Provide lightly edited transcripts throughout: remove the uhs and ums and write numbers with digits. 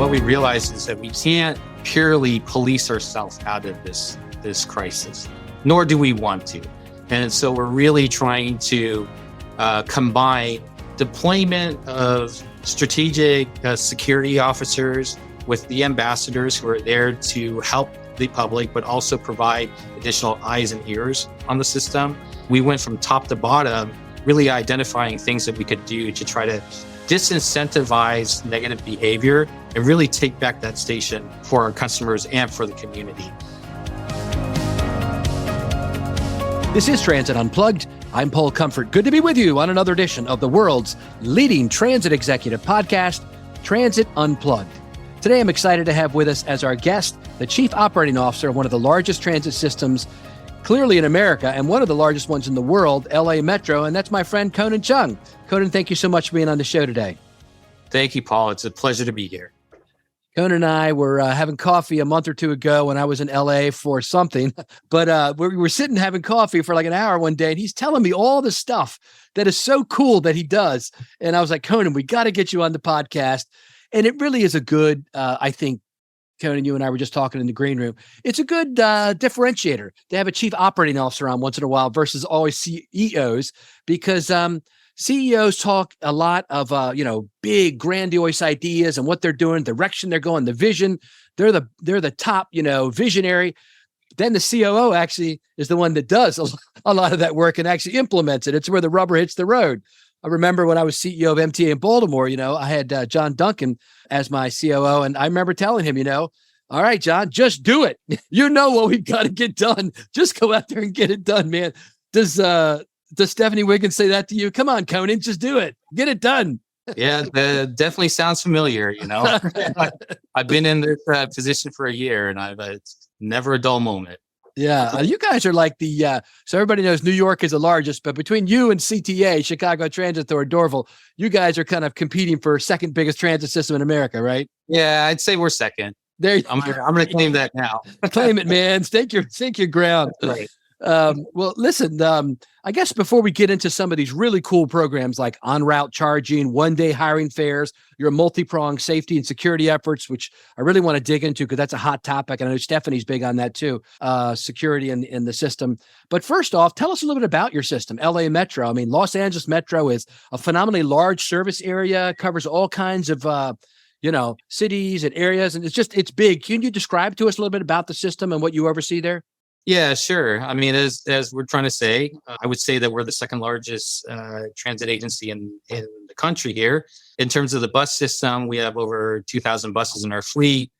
What we realized is that we can't purely police ourselves out of this crisis, nor do we want to. And so we're really trying to combine deployment of strategic security officers with the ambassadors who are there to help the public, but also provide additional eyes and ears on the system. We went from top to bottom, really identifying things that we could do to try to disincentivize negative behavior and really take back that station for our customers and for the community. This is Transit Unplugged. I'm Paul Comfort. Good to be with you on another edition of the world's leading transit executive podcast, Transit Unplugged. Today, I'm excited to have with us as our guest, the Chief Operating Officer of one of the largest transit systems clearly in America and one of the largest ones in the world, LA Metro, and that's my friend Conan Cheung. Conan, thank you so much for being on the show today. Thank you, Paul. It's a pleasure to be here. Conan and I were having coffee a month or two ago when I was in LA for something, but we were sitting having coffee for like an hour one day, and he's telling me all the stuff that is so cool that he does. And I was like, Conan, we got to get you on the podcast. And it really is a good, I think, Conan, you and I were just talking in the green room. It's a good differentiator to have a chief operating officer on once in a while versus always CEOs, because CEOs talk a lot of, big grandiose ideas and what they're doing, the direction they're going, the vision. They're the top, visionary. Then the COO actually is the one that does a lot of that work and actually implements it. It's where the rubber hits the road. I remember when I was CEO of MTA in Baltimore, I had John Duncan as my COO, and I remember telling him, all right, John, just do it. You know what we've got to get done. Just go out there and get it done, man. Does Stephanie Wiggins say that to you? Come on, Conan, just do it. Get it done. Yeah, that definitely sounds familiar. I've been in this position for a year, and it's never a dull moment. Yeah, you guys are like so everybody knows New York is the largest, but between you and CTA, Chicago Transit Authority, Dorval, you guys are kind of competing for second biggest transit system in America, right? Yeah, I'd say we're second. I'm going to claim that now. Claim it, man. Stake your ground. Right. Well, listen, I guess before we get into some of these really cool programs like on-route charging, one-day hiring fares, your multi-pronged safety and security efforts, which I really want to dig into because that's a hot topic. And I know Stephanie's big on that too, security in the system. But first off, tell us a little bit about your system, LA Metro. I mean, Los Angeles Metro is a phenomenally large service area, covers all kinds of cities and areas, and it's big. Can you describe to us a little bit about the system and what you oversee there? Yeah, sure. I mean, as we're trying to say, I would say that we're the second largest transit agency in the country here. In terms of the bus system, we have over 2,000 buses in our fleet.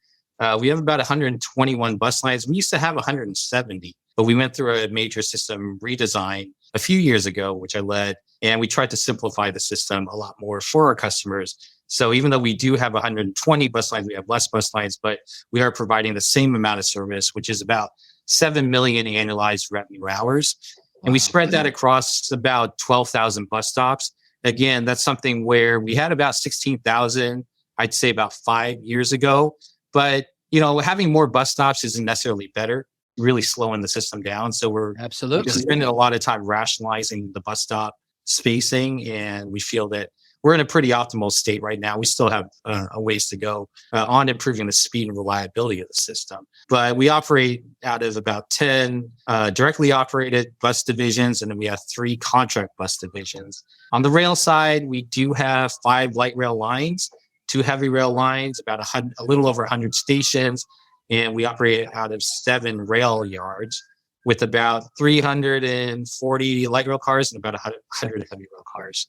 We have about 121 bus lines. We used to have 170, but we went through a major system redesign a few years ago, which I led, and we tried to simplify the system a lot more for our customers. So even though we do have 120 bus lines, we have less bus lines, but we are providing the same amount of service, which is about 7 million annualized revenue hours. And we spread that across about 12,000 bus stops. Again, that's something where we had about 16,000, I'd say about 5 years ago. But, having more bus stops isn't necessarily better, really slowing the system down. So we're absolutely spending a lot of time rationalizing the bus stop spacing. And we feel that we're in a pretty optimal state right now. We still have a ways to go on improving the speed and reliability of the system. But we operate out of about 10 directly operated bus divisions, and then we have 3 contract bus divisions. On the rail side, we do have 5 light rail lines, 2 heavy rail lines, about a little over 100 stations, and we operate out of 7 rail yards with about 340 light rail cars and about 100 heavy rail cars.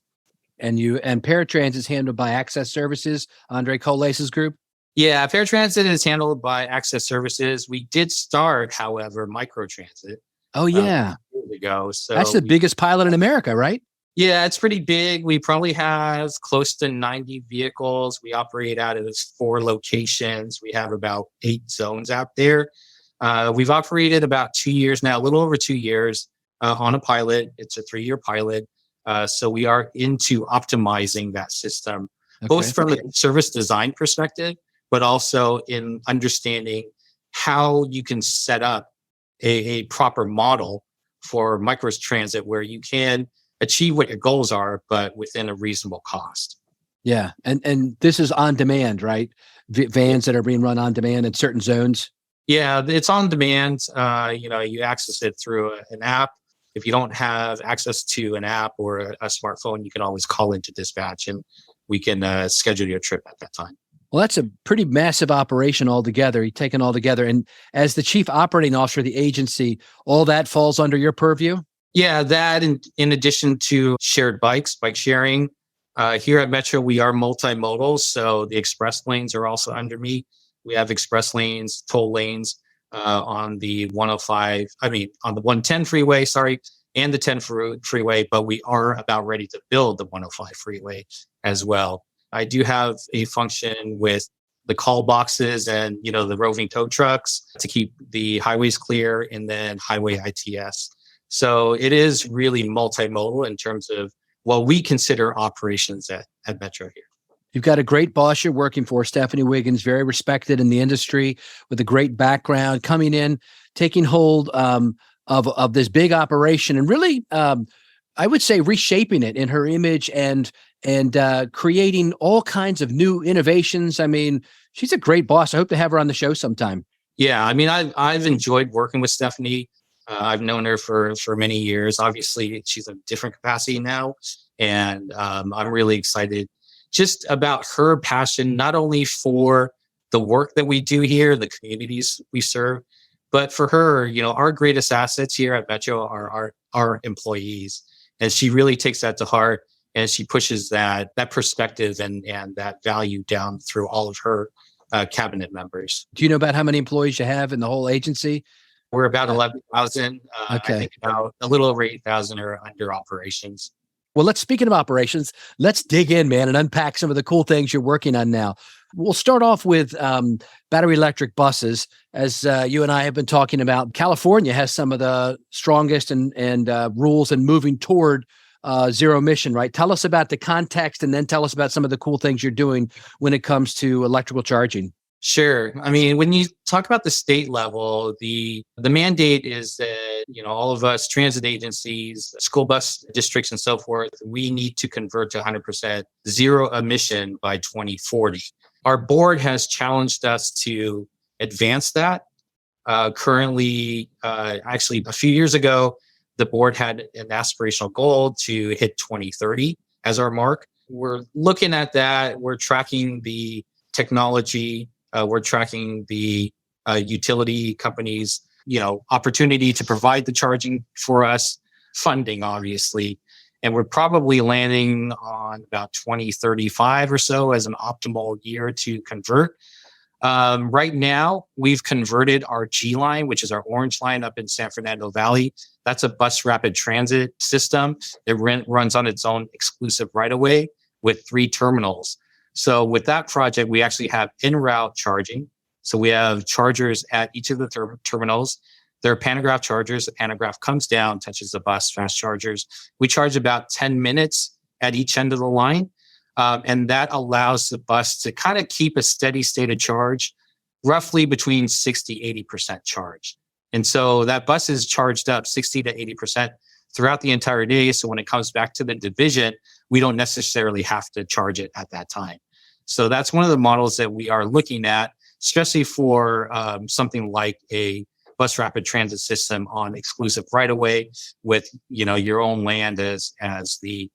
And paratransit is handled by Access Services, Andre Colace's group? Yeah, paratransit is handled by Access Services. We did start, however, microtransit. Oh, yeah. Years ago. So that's the biggest pilot in America, right? Yeah, it's pretty big. We probably have close to 90 vehicles. We operate out of 4 locations. We have about 8 zones out there. We've operated about 2 years now, a little over 2 years on a pilot. It's a 3-year pilot. So we are into optimizing that system, both from a service design perspective, but also in understanding how you can set up a proper model for microtransit where you can achieve what your goals are, but within a reasonable cost. Yeah. And this is on demand, right? Vans that are being run on demand in certain zones. Yeah, it's on demand. You access it through an app. If you don't have access to an app or a smartphone, you can always call into dispatch and we can schedule your trip at that time. Well, that's a pretty massive operation altogether. You take it all together. And as the chief operating officer of the agency, all that falls under your purview? Yeah, that in addition to shared bike sharing. Here at Metro, we are multimodal. So the express lanes are also under me. We have express lanes, toll lanes on the 105, on the 110 freeway, and the 10 freeway, but we are about ready to build the 105 freeway as well. I do have a function with the call boxes and, the roving tow trucks to keep the highways clear, and then highway ITS. So it is really multimodal in terms of what we consider operations at Metro here. You've got a great boss you're working for, Stephanie Wiggins, very respected in the industry with a great background, coming in, taking hold of this big operation and really, I would say, reshaping it in her image and creating all kinds of new innovations. I mean, she's a great boss. I hope to have her on the show sometime. Yeah, I've enjoyed working with Stephanie. I've known her for many years. Obviously, she's a different capacity now, and I'm really excited just about her passion, not only for the work that we do here, the communities we serve, but for her, our greatest assets here at Metro are our employees. And she really takes that to heart, and she pushes that perspective and that value down through all of her cabinet members. Do you know about how many employees you have in the whole agency? We're about 11,000. Okay. I think about a little over 8,000 are under operations. Well, speaking of operations, let's dig in, man, and unpack some of the cool things you're working on now. We'll start off with battery electric buses. As you and I have been talking about, California has some of the strongest and rules and moving toward zero emission, right? Tell us about the context, and then tell us about some of the cool things you're doing when it comes to electrical charging. Sure. When you talk about the state level, the mandate is that, all of us transit agencies, school bus districts and so forth, we need to convert to 100% zero emission by 2040. Our board has challenged us to advance that. Currently, actually a few years ago, the board had an aspirational goal to hit 2030 as our mark. We're looking at that. We're tracking the technology. We're tracking the utility companies, opportunity to provide the charging for us, funding, obviously. And we're probably landing on about 2035 or so as an optimal year to convert. Right now, we've converted our G line, which is our orange line up in San Fernando Valley. That's a bus rapid transit system. It runs on its own exclusive right-of-way with 3 terminals. So with that project, we actually have in-route charging. So we have chargers at each of the terminals. They're pantograph chargers. The pantograph comes down, touches the bus, fast chargers. We charge about 10 minutes at each end of the line. And that allows the bus to kind of keep a steady state of charge, roughly between 60, 80% charge. And so that bus is charged up 60 to 80% throughout the entire day. So when it comes back to the division, we don't necessarily have to charge it at that time. So that's one of the models that we are looking at, especially for something like a bus rapid transit system on exclusive right-of-way with, your own land as the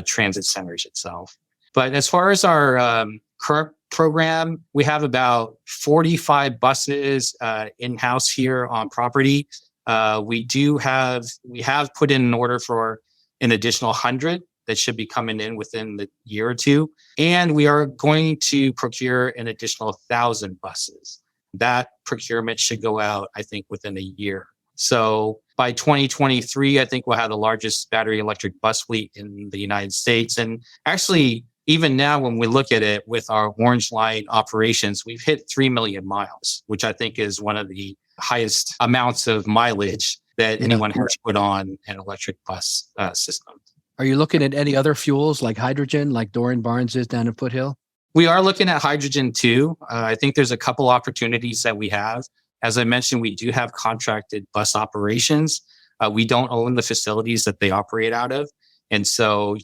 transit centers itself. But as far as our current program, we have about 45 buses in-house here on property. We have put in an order for an additional 100 that should be coming in within the year or two. And we are going to procure an additional 1,000 buses. That procurement should go out, I think, within a year. So by 2023, I think we'll have the largest battery electric bus fleet in the United States. And actually, even now, when we look at it with our Orange Line operations, we've hit 3 million miles, which I think is one of the highest amounts of mileage that anyone has put on an electric bus system. Are you looking at any other fuels like hydrogen, like Dorian Barnes is down in Foothill? We are looking at hydrogen too. I think there's a couple opportunities that we have. As I mentioned, we do have contracted bus operations. We don't own the facilities that they operate out of. And so,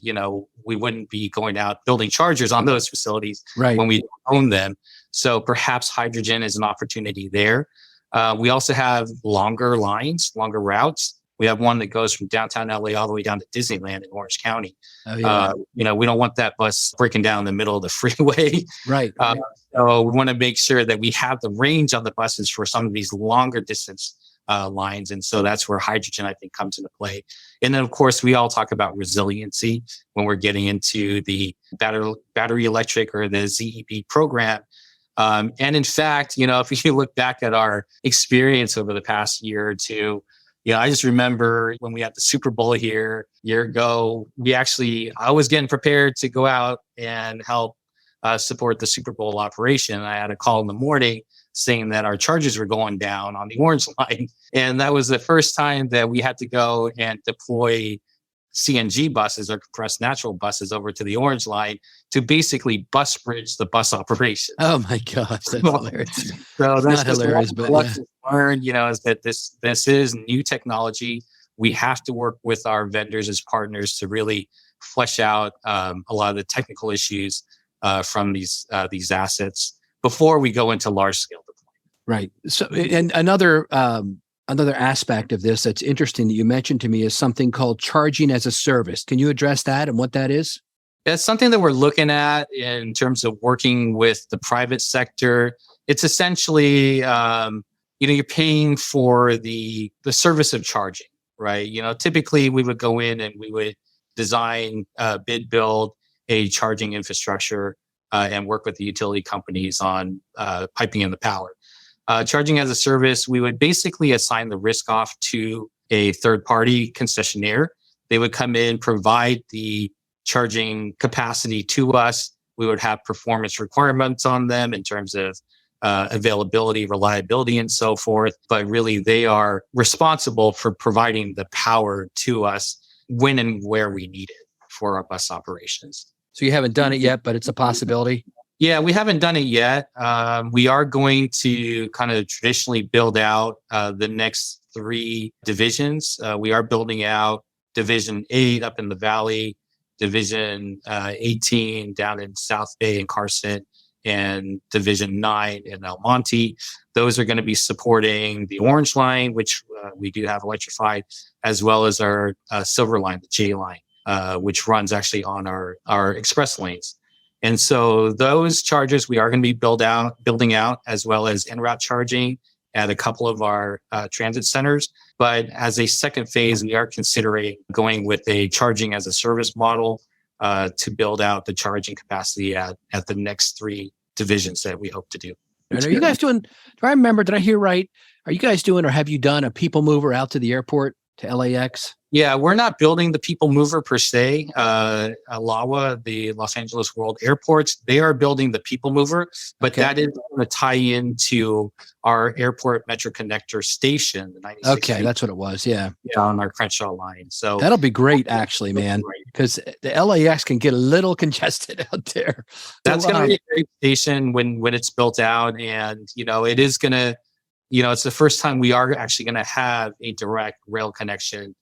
we wouldn't be going out building chargers on those facilities Right. when we own them. So perhaps hydrogen is an opportunity there. We also have longer lines, longer routes. We have one that goes from downtown LA all the way down to Disneyland in Orange County. Oh, yeah. We don't want that bus breaking down in the middle of the freeway. Right. So we want to make sure that we have the range on the buses for some of these longer distance lines. And so that's where hydrogen, I think, comes into play. And then, of course, we all talk about resiliency when we're getting into the battery electric or the ZEB program. And in fact, if you look back at our experience over the past year or two, I just remember when we had the Super Bowl here a year ago, I was getting prepared to go out and help support the Super Bowl operation. I had a call in the morning saying that our charges were going down on the Orange Line. And that was the first time that we had to go and deploy CNG buses or compressed natural buses over to the Orange Line to basically bus bridge the bus operation. Oh my gosh, that's hilarious. So that's not hilarious, but learned, is that this is new technology. We have to work with our vendors as partners to really flesh out a lot of the technical issues from these assets before we go into large scale deployment. Right. So, and another aspect of this that's interesting that you mentioned to me is something called charging as a service. Can you address that and what that is? It's something that we're looking at in terms of working with the private sector. It's essentially, you're paying for the service of charging, right? Typically we would go in and we would design, build a charging infrastructure and work with the utility companies on piping in the power. Charging as a service, we would basically assign the risk off to a third-party concessionaire. They would come in, provide the charging capacity to us. We would have performance requirements on them in terms of availability, reliability, and so forth. But really, they are responsible for providing the power to us when and where we need it for our bus operations. So you haven't done it yet, but it's a possibility? Yeah, we haven't done it yet. We are going to kind of traditionally build out the next 3 divisions. We are building out Division 8 up in the Valley, Division 18 down in South Bay and Carson, and Division 9 in El Monte. Those are going to be supporting the Orange Line, which we do have electrified, as well as our Silver Line, the J Line, which runs actually on our express lanes. And so those chargers we are going to be building out, as well as en-route charging at a couple of our transit centers. But as a second phase, we are considering going with a charging as a service model to build out the charging capacity at the next 3 divisions that we hope to do. And are you guys doing, did I hear right? Are you guys doing, or have you done a people mover out to the airport, to LAX? Yeah, we're not building the people mover per se. LAWA, the Los Angeles World Airports, they are building the people mover, but that is going to tie into our airport Metro connector station. The 96 okay, that's what it was. Yeah, on our Crenshaw line. So that'll be great, actually, man, because the LAX can get a little congested out there. That's going to be a great station when it's built out, and it is going to. It's the first time we are actually going to have a direct rail connection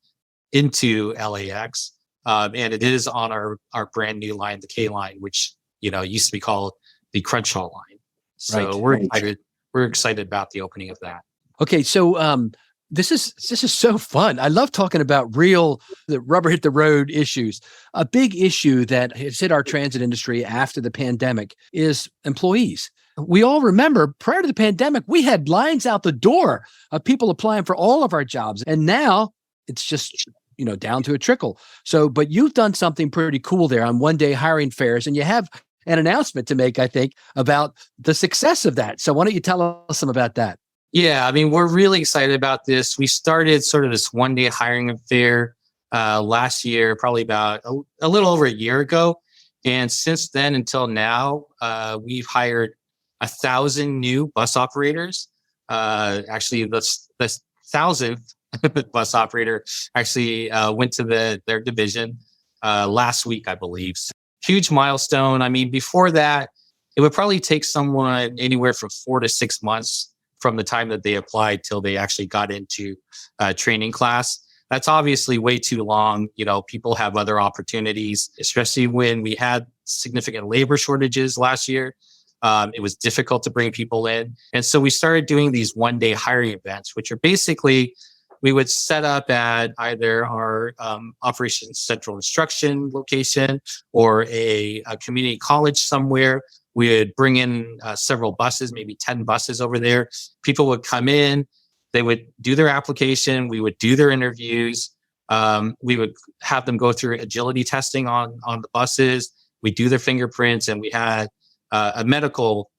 into LAX. And it is on our brand new line, the K line, which, used to be called the Crenshaw line. So we're excited about the opening of that. Okay. So, this is so fun. I love talking about the rubber hit the road issues. A big issue that has hit our transit industry after the pandemic is employees. We all remember prior to the pandemic, we had lines out the door of people applying for all of our jobs. And now it's just, down to a trickle. So, but you've done something pretty cool there on one-day hiring fairs, and you have an announcement to make, I think, about the success of that. So why don't you tell us some about that? Yeah, I mean, we're really excited about this. We started sort of this one-day hiring fair last year, probably about a little over a year ago. And since then until now, we've hired 1,000 new bus operators. Actually, the 1,000th bus operator actually went to their division last week, I believe. So, huge milestone. I mean, before that, it would probably take someone anywhere from 4 to 6 months from the time that they applied till they actually got into training class. That's obviously way too long. People have other opportunities, especially when we had significant labor shortages last year. It was difficult to bring people in. And so we started doing these one-day hiring events, which are basically, we would set up at either our Operations Central Instruction location or a community college somewhere. We would bring in several buses, maybe 10 buses over there. People would come in, they would do their application, we would do their interviews, we would have them go through agility testing on the buses, we do their fingerprints, and we had a medical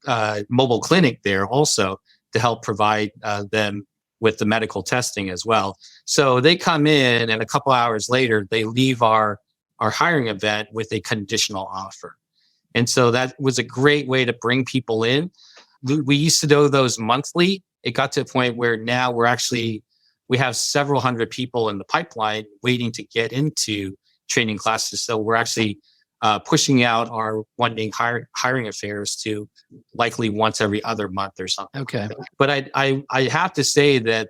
mobile clinic there also to help provide them with the medical testing as well. So they come in, and a couple hours later, they leave our hiring event with a conditional offer. And so that was a great way to bring people in. We used to do those monthly. It got to a point where now we have several hundred people in the pipeline waiting to get into training classes. So we're actually pushing out our one-day hiring affairs to likely once every other month or something. Okay. But I have to say that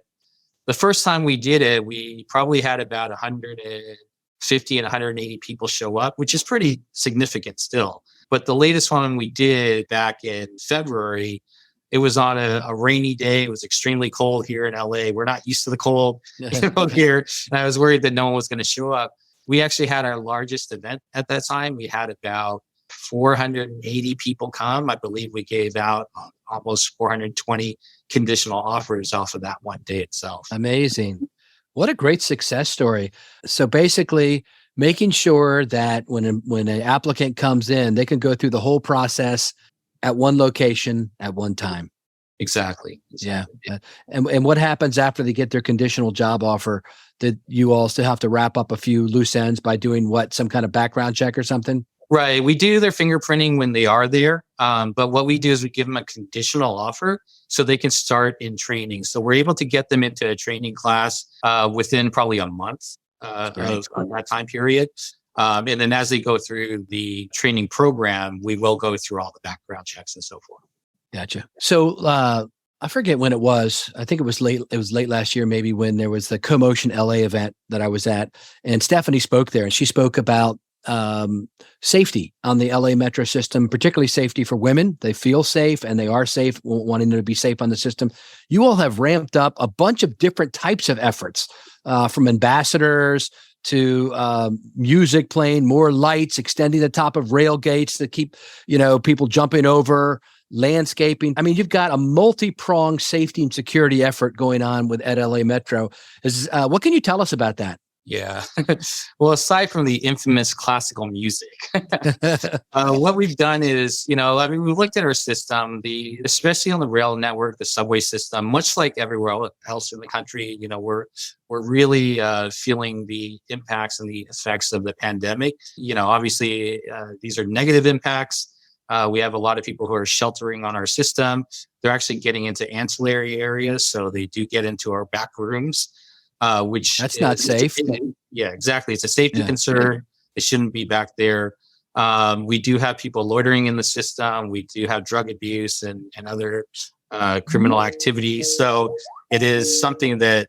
the first time we did it, we probably had about 150 and 180 people show up, which is pretty significant still. But the latest one we did back in February, it was on a rainy day. It was extremely cold here in LA. We're not used to the cold here. And I was worried that no one was going to show up. We actually had our largest event at that time. We had about 480 people come. I believe we gave out almost 420 conditional offers off of that one day itself. Amazing. What a great success story. So basically, making sure that when an applicant comes in, they can go through the whole process at one location at one time. Exactly. Yeah. And what happens after they get their conditional job offer? Did you also have to wrap up a few loose ends by doing some kind of background check or something? Right. We do their fingerprinting when they are there. But what we do is we give them a conditional offer so they can start in training. So we're able to get them into a training class within probably a month of that time period. And then as they go through the training program, we will go through all the background checks and so forth. Gotcha. So I forget when it was. I think it was late. It was late last year, maybe, when there was the Commotion LA event that I was at, and Stephanie spoke there, and she spoke about safety on the LA Metro system, particularly safety for women. They feel safe and they are safe, wanting to be safe on the system. You all have ramped up a bunch of different types of efforts, from ambassadors to music playing, more lights, extending the top of rail gates to keep people jumping over, landscaping. I mean, you've got a multi-pronged safety and security effort going on at LA Metro. What can you tell us about that? Yeah. Well, aside from the infamous classical music, what we've done is, we looked at our system, especially on the rail network, the subway system, much like everywhere else in the country. We're really feeling the impacts and the effects of the pandemic. Obviously, these are negative impacts. We have a lot of people who are sheltering on our system. They're actually getting into ancillary areas, so they do get into our back rooms. Which that's not safe. Yeah, exactly. It's a safety concern. It shouldn't be back there. We do have people loitering in the system. We do have drug abuse and other criminal activities. So it is something that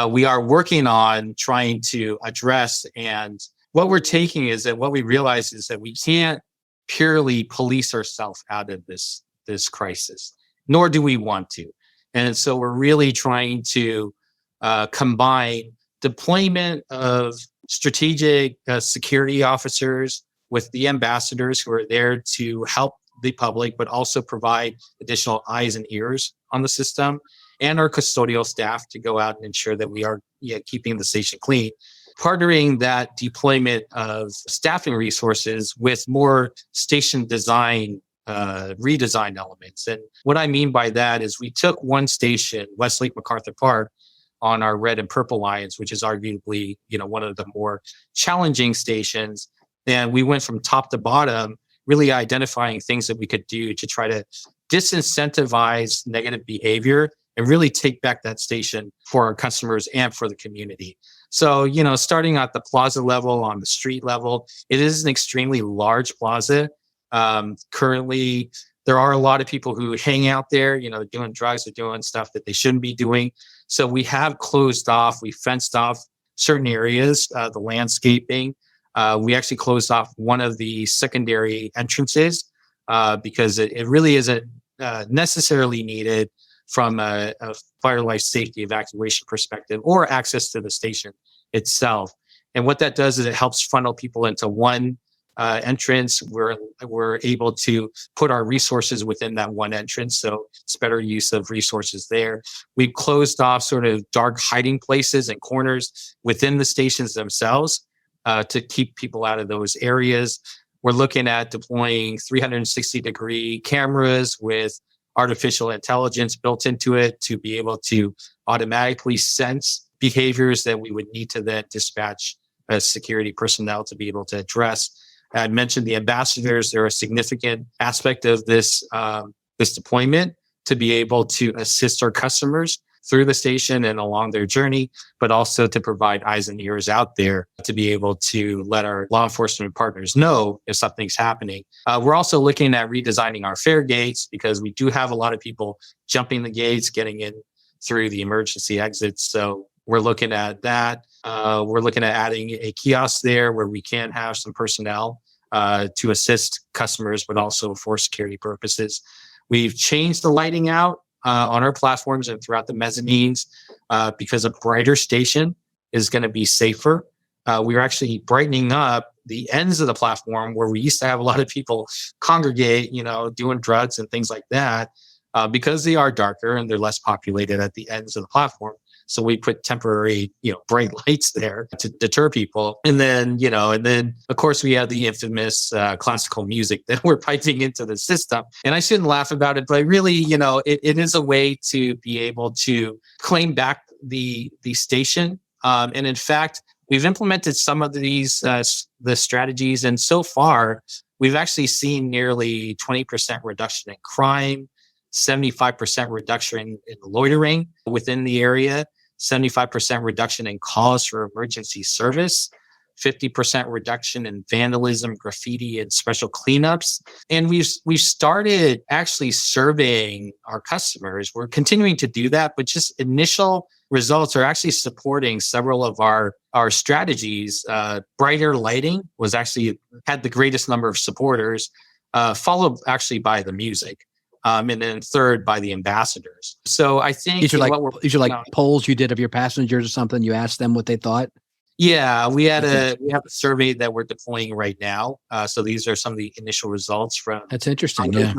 we are working on trying to address. And what we're taking is that what we realize is that we can't purely police ourselves out of this crisis, nor do we want to. And so we're really trying to combine deployment of strategic security officers with the ambassadors who are there to help the public, but also provide additional eyes and ears on the system, and our custodial staff to go out and ensure that we are keeping the station clean. Partnering that deployment of staffing resources with more station design, redesign elements. And what I mean by that is we took one station, Westlake MacArthur Park, on our red and purple lines, which is arguably, one of the more challenging stations. And we went from top to bottom, really identifying things that we could do to try to disincentivize negative behavior and really take back that station for our customers and for the community. So, starting at the plaza level, on the street level, it is an extremely large plaza. Currently, there are a lot of people who hang out there, doing drugs or doing stuff that they shouldn't be doing. So we have closed off, we fenced off certain areas, the landscaping. We actually closed off one of the secondary entrances because it really isn't necessarily needed from a fire life safety evacuation perspective or access to the station itself. And what that does is it helps funnel people into one entrance. We're able to put our resources within that one entrance. So it's better use of resources there. We've closed off sort of dark hiding places and corners within the stations themselves to keep people out of those areas. We're looking at deploying 360-degree cameras with artificial intelligence built into it to be able to automatically sense behaviors that we would need to then dispatch security personnel to be able to address. I mentioned the ambassadors. They're a significant aspect of this deployment to be able to assist our customers through the station and along their journey, but also to provide eyes and ears out there to be able to let our law enforcement partners know if something's happening. We're also looking at redesigning our fare gates because we do have a lot of people jumping the gates, getting in through the emergency exits. So we're looking at that. We're looking at adding a kiosk there where we can have some personnel to assist customers, but also for security purposes. We've changed the lighting out on our platforms and throughout the mezzanines because a brighter station is going to be safer. We're actually brightening up the ends of the platform where we used to have a lot of people congregate, doing drugs and things like that because they are darker and they're less populated at the ends of the platform. So we put temporary, bright lights there to deter people. And then, of course, we have the infamous classical music that we're piping into the system. And I shouldn't laugh about it, but really, it is a way to be able to claim back the station. And in fact, we've implemented some of these the strategies. And so far, we've actually seen nearly 20% reduction in crime, 75% reduction in loitering within the area, 75% reduction in calls for emergency service, 50% reduction in vandalism, graffiti, and special cleanups. And we've started actually surveying our customers. We're continuing to do that, but just initial results are actually supporting several of our strategies. Brighter lighting had the greatest number of supporters, followed actually by the music. And then third by the ambassadors. So I think these are like polls you did of your passengers or something. You asked them what they thought. Yeah, we have a survey that we're deploying right now. So these are some of the initial results from. That's interesting. Yeah.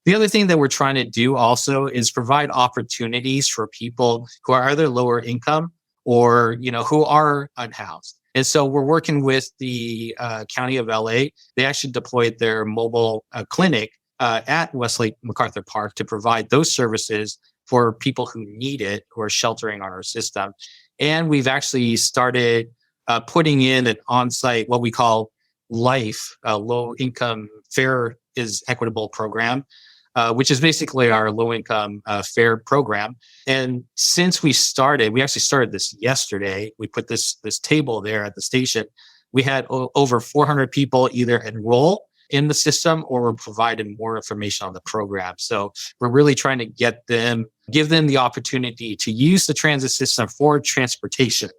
The other thing that we're trying to do also is provide opportunities for people who are either lower income or who are unhoused. And so we're working with the County of LA. They actually deployed their mobile clinic at Westlake MacArthur Park to provide those services for people who need it, who are sheltering on our system. And we've actually started putting in an on-site, what we call LIFE, low-income fare is equitable program, which is basically our low-income fare program. And since we actually started this yesterday, we put this table there at the station. We had over 400 people either enroll in the system or we're providing more information on the program. So we're really trying to give them the opportunity to use the transit system for transportation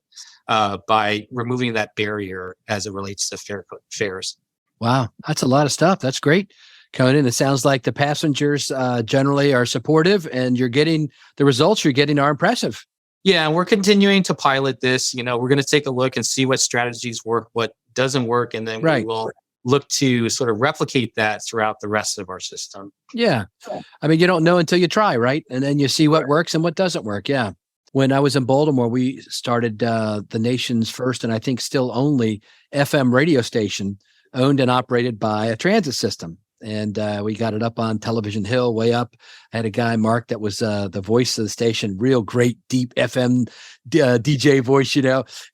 by removing that barrier as it relates to fares. Wow, that's a lot of stuff. That's great. Conan, it sounds like the passengers generally are supportive and you're getting the results you're getting are impressive. Yeah, and we're continuing to pilot this. We're going to take a look and see what strategies work, what doesn't work, and then we will look to sort of replicate that throughout the rest of our system. Yeah. I mean, you don't know until you try, right? And then you see what works and what doesn't work. Yeah. When I was in Baltimore, we started the nation's first and I think still only FM radio station owned and operated by a transit system. And we got it up on Television Hill, way up. I had a guy, Mark, that was the voice of the station, real great, deep FM DJ voice,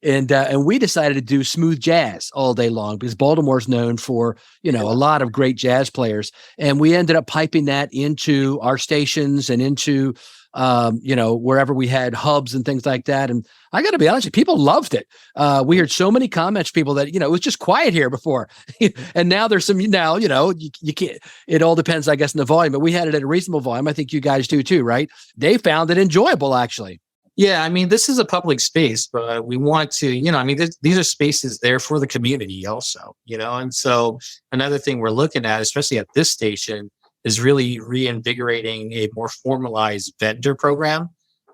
And we decided to do smooth jazz all day long because Baltimore's known for, a lot of great jazz players. And we ended up piping that into our stations and into wherever we had hubs and things like that. And I got to be honest, with you, people loved it. We heard so many comments, people that, it was just quiet here before. And now there's some, you can't, it all depends, I guess, on the volume, but we had it at a reasonable volume. I think you guys do too, right? They found it enjoyable, actually. Yeah, I mean, this is a public space, but we want to, these are spaces there for the community also, and so another thing we're looking at, especially at this station, is really reinvigorating a more formalized vendor program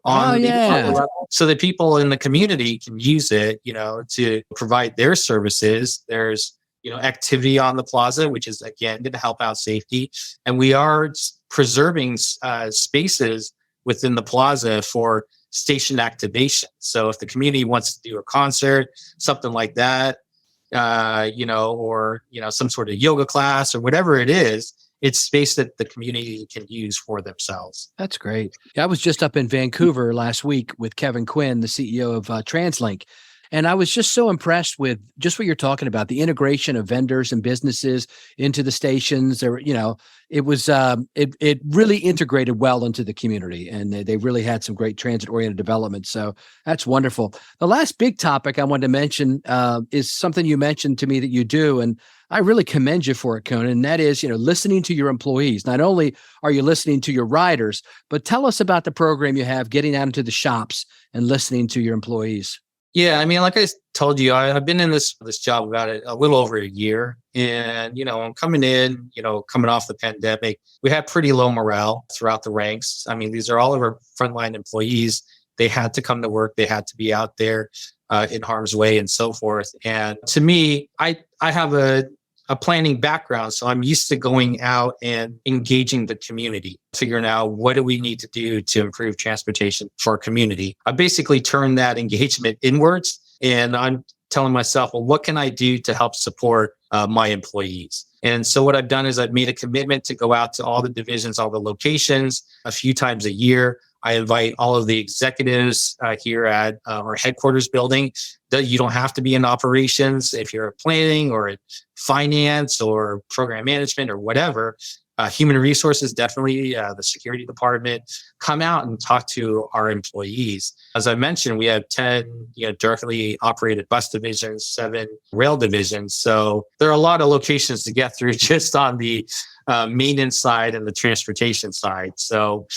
Oh on the yeah. level so that people in the community can use it, to provide their services. There's, activity on the plaza, which is again going to help out safety. And we are preserving spaces within the plaza for station activation. So if the community wants to do a concert, something like that, or, some sort of yoga class or whatever it is, it's space that the community can use for themselves. That's great. Yeah, I was just up in Vancouver last week with Kevin Quinn, the CEO of TransLink. And I was just so impressed with just what you're talking about, the integration of vendors and businesses into the stations. There, it was it really integrated well into the community, and they really had some great transit-oriented development. So that's wonderful. The last big topic I wanted to mention is something you mentioned to me that you do, and I really commend you for it, Conan. And that is, listening to your employees. Not only are you listening to your riders, but tell us about the program you have, getting out into the shops and listening to your employees. Yeah, I mean, like I told you, I've been in this job about a little over a year, and I'm coming in, coming off the pandemic, we had pretty low morale throughout the ranks. I mean, these are all of our frontline employees. They had to come to work, they had to be out there in harm's way and so forth. And to me, I have a planning background, so I'm used to going out and engaging the community, figuring out what do we need to do to improve transportation for our community. I basically turned that engagement inwards, and I'm telling myself, well, what can I do to help support my employees? And so what I've done is I've made a commitment to go out to all the divisions, all the locations a few times a year. I invite all of the executives here at our headquarters building. You don't have to be in operations. If you're planning or finance or program management or whatever, human resources, definitely the security department, come out and talk to our employees. As I mentioned, we have 10 directly operated bus divisions, 7 rail divisions. So there are a lot of locations to get through just on the maintenance side and the transportation side. So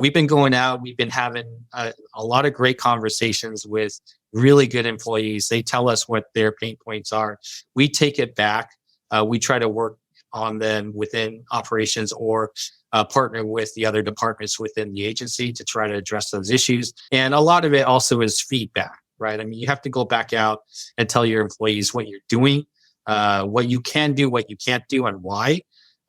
we've been going out, we've been having a lot of great conversations with really good employees. They tell us what their pain points are. We take it back. We try to work on them within operations or partner with the other departments within the agency to try to address those issues. And a lot of it also is feedback, right? I mean, you have to go back out and tell your employees what you're doing, what you can do, what you can't do, and why.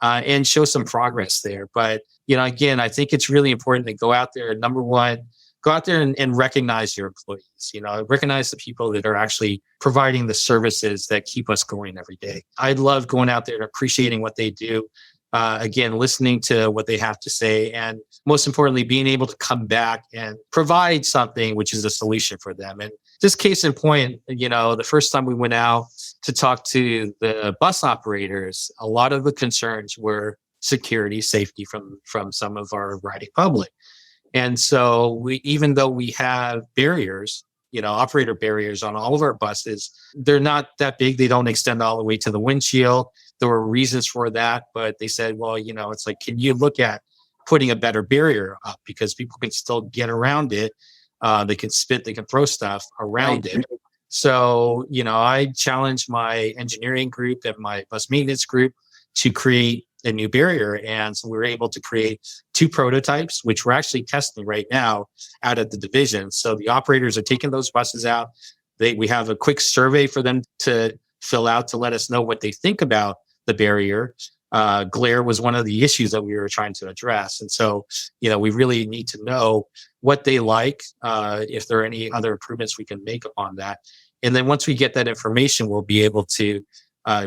And show some progress there. But, again, I think it's really important to go out there. Number one, go out there and recognize your employees, recognize the people that are actually providing the services that keep us going every day. I love going out there and appreciating what they do. Again, listening to what they have to say, and most importantly, being able to come back and provide something which is a solution for them. And just case in point, the first time we went out to talk to the bus operators, a lot of the concerns were security, safety from some of our riding public. And so even though we have barriers, operator barriers on all of our buses, they're not that big. They don't extend all the way to the windshield. There were reasons for that, but they said, well, it's like, can you look at putting a better barrier up, because people can still get around it. They can spit, they can throw stuff around it. So, I challenged my engineering group and my bus maintenance group to create a new barrier. And so we were able to create 2 prototypes, which we're actually testing right now out at the division. So the operators are taking those buses out. We have a quick survey for them to fill out to let us know what they think about the barrier. Glare was one of the issues that we were trying to address. And so, we really need to know what they like, if there are any other improvements we can make upon that. And then once we get that information, we'll be able to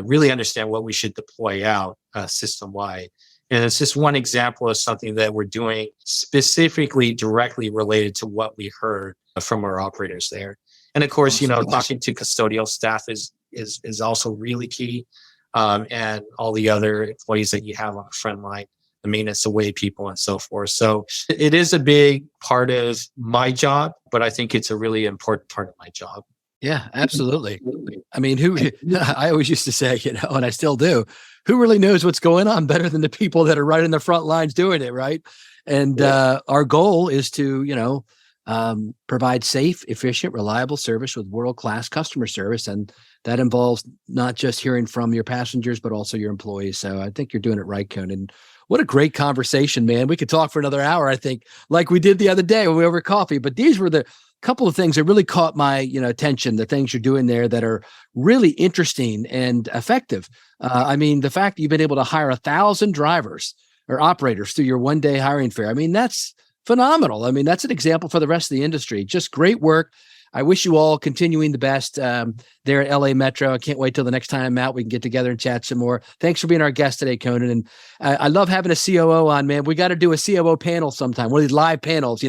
really understand what we should deploy out system-wide. And it's just one example of something that we're doing specifically directly related to what we heard from our operators there. And of course, talking to custodial staff is also really key. And all the other employees that you have on the front line, the maintenance away people and so forth. So it is a big part of my job, but I think it's a really important part of my job. Yeah, absolutely. I mean, I always used to say, and I still do, who really knows what's going on better than the people that are right in the front lines doing it, right? And our goal is to, provide safe, efficient, reliable service with world-class customer service. And that involves not just hearing from your passengers, but also your employees. So I think you're doing it right, Conan. What a great conversation, man. We could talk for another hour, I think, like we did the other day when we were over coffee. But these were the couple of things that really caught my attention, the things you're doing there that are really interesting and effective. I mean, the fact that you've been able to hire 1,000 drivers or operators through your one-day hiring fair, I mean, that's phenomenal. I mean, that's an example for the rest of the industry. Just great work. I wish you all continuing the best there at LA Metro. I can't wait till the next time I'm out. We can get together and chat some more. Thanks for being our guest today, Conan. And I love having a COO on, man. We got to do a COO panel sometime, one of these live panels,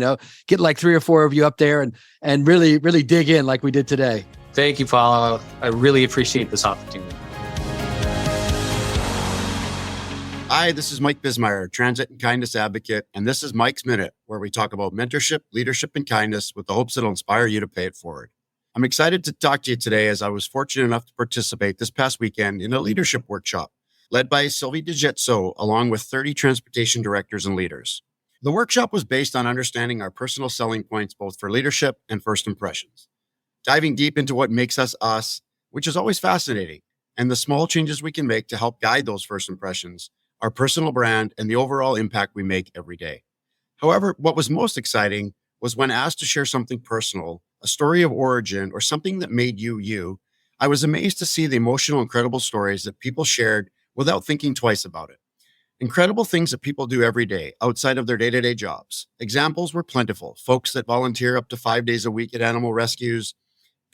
get like 3 or 4 of you up there and really, really dig in like we did today. Thank you, Paul. I really appreciate this opportunity. Hi, this is Mike Bismeyer, Transit and Kindness Advocate, and this is Mike's Minute, where we talk about mentorship, leadership, and kindness with the hopes it'll inspire you to pay it forward. I'm excited to talk to you today as I was fortunate enough to participate this past weekend in a leadership workshop led by Sylvie DeJetso, along with 30 transportation directors and leaders. The workshop was based on understanding our personal selling points, both for leadership and first impressions, diving deep into what makes us us, which is always fascinating, and the small changes we can make to help guide those first impressions, our personal brand, and the overall impact we make every day. However, what was most exciting was when asked to share something personal, a story of origin, or something that made you, you, I was amazed to see the emotional, incredible stories that people shared without thinking twice about it. Incredible things that people do every day outside of their day-to-day jobs. Examples were plentiful. Folks that volunteer up to 5 days a week at animal rescues,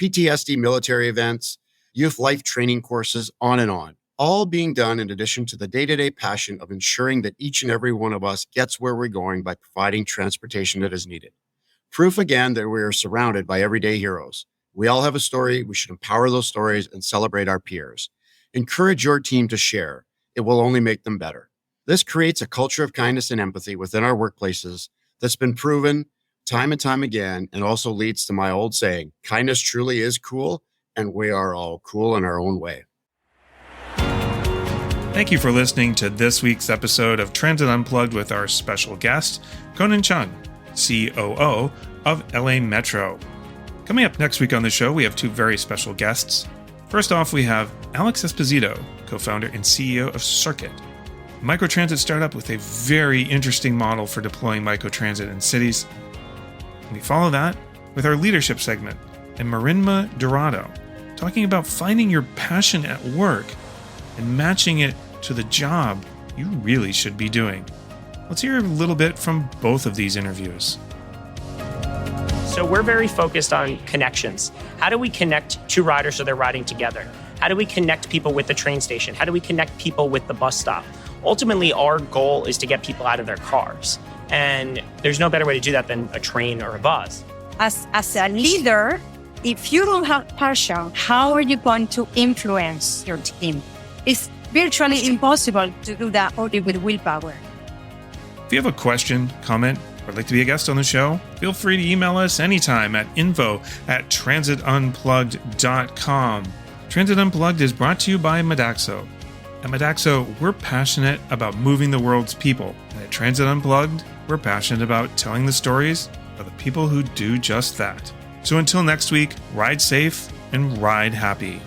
PTSD military events, youth life training courses, on and on. All being done in addition to the day-to-day passion of ensuring that each and every one of us gets where we're going by providing transportation that is needed. Proof again that we are surrounded by everyday heroes. We all have a story. We should empower those stories and celebrate our peers. Encourage your team to share. It will only make them better. This creates a culture of kindness and empathy within our workplaces that's been proven time and time again, and also leads to my old saying, kindness truly is cool, and we are all cool in our own way. Thank you for listening to this week's episode of Transit Unplugged with our special guest, Conan Cheung, COO of LA Metro. Coming up next week on the show, we have 2 very special guests. First off, we have Alex Esposito, co-founder and CEO of Circuit, a microtransit startup with a very interesting model for deploying microtransit in cities. And we follow that with our leadership segment and Marinma Dorado, talking about finding your passion at work and matching it to the job you really should be doing. Let's hear a little bit from both of these interviews. So we're very focused on connections. How do we connect 2 riders so they're riding together? How do we connect people with the train station? How do we connect people with the bus stop? Ultimately, our goal is to get people out of their cars. And there's no better way to do that than a train or a bus. As a leader, if you don't have passion, how are you going to influence your team? It's virtually impossible to do that only with willpower. If you have a question, comment, or would like to be a guest on the show, feel free to email us anytime at info@transitunplugged.com. Transit Unplugged is brought to you by Modaxo. At Modaxo, we're passionate about moving the world's people. And at Transit Unplugged, we're passionate about telling the stories of the people who do just that. So until next week, ride safe and ride happy.